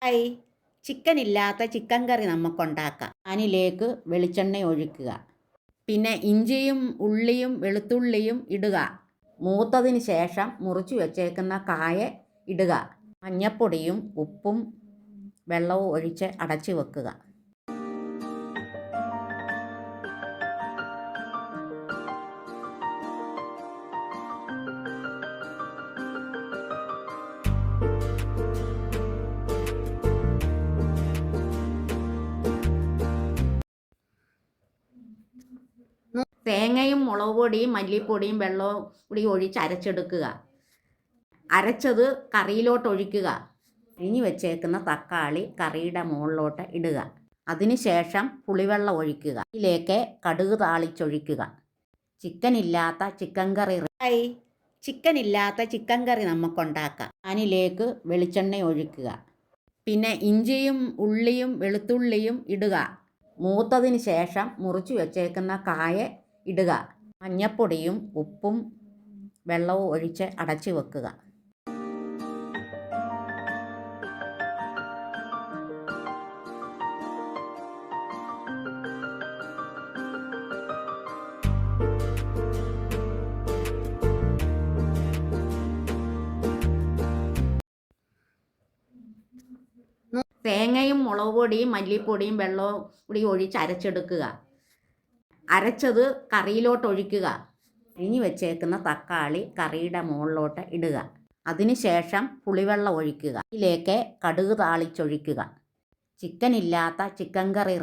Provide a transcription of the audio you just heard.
Hi, chicken ഇല്ലാത്ത chicken കറി നമുക്കുണ്ടാക്കാം. പാനിലേക്ക് വെളിച്ചെണ്ണ ഒഴിക്കുക. പിന്നെ ഇഞ്ചിയും ഉള്ളിയും വെളുത്തുള്ളിയും ഇടുക. മൂത്തതിന് ശേഷം മുറിച്ച് വെച്ചേക്കുന്ന കായ ഇടുക. മഞ്ഞപ്പൊടിയും ഉപ്പും വെള്ളവും ഒഴിച്ച് അടച്ചു വെക്കുക. തേങ്ങയും മുളക് പൊടിയും മല്ലിപ്പൊടിയും വെള്ളവും കൂടി ഒഴിച്ച് അരച്ചെടുക്കുക. അരച്ചത് കറിയിലോട്ട് ഒഴിക്കുക. അരിഞ്ഞു വെച്ചേക്കുന്ന തക്കാളി കറിയുടെ മുകളിലോട്ട് ഇടുക. അതിനുശേഷം പുളിവെള്ളം ഒഴിക്കുക. ഇതിലേക്ക് കടുക് താളിച്ചൊഴിക്കുക. ചിക്കൻ ഇല്ലാത്ത ചിക്കൻ കറി ഹായ്, ചിക്കൻ ഇല്ലാത്ത ചിക്കൻ കറി നമുക്കുണ്ടാക്കാം. പാനിലേക്ക് വെളിച്ചെണ്ണ ഒഴിക്കുക. പിന്നെ ഇഞ്ചിയും ഉള്ളിയും വെളുത്തുള്ളിയും ഇടുക. മൂത്തതിന് ശേഷം മുറിച്ച് വെച്ചേക്കുന്ന കായ ഇടുക. മഞ്ഞപ്പൊടിയും ഉപ്പും വെള്ളവും ഒഴിച്ച് അടച്ചു വെക്കുക. തേങ്ങയും മുളക് പൊടിയും മല്ലിപ്പൊടിയും വെള്ളവും കൂടി ഒഴിച്ച് അരച്ചെടുക്കുക. അരച്ചത് കറിയിലോട്ട് ഒഴിക്കുക. അരിഞ്ഞു വെച്ചേക്കുന്ന തക്കാളി കറിയുടെ മുകളിലോട്ട് ഇടുക. അതിനുശേഷം പുളിവെള്ളം ഒഴിക്കുക. ഇതിലേക്ക് കടുക് താളിച്ചൊഴിക്കുക. ചിക്കൻ ഇല്ലാത്ത ചിക്കൻ കറി